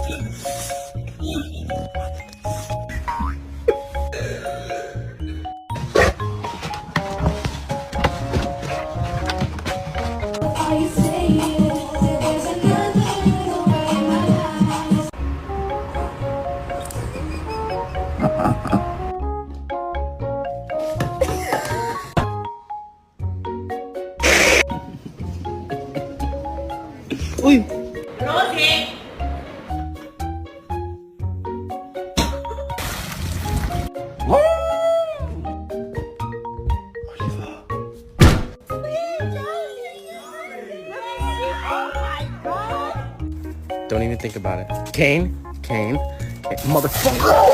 Uy! Rosie! Don't even think about it. Kane, motherfucker!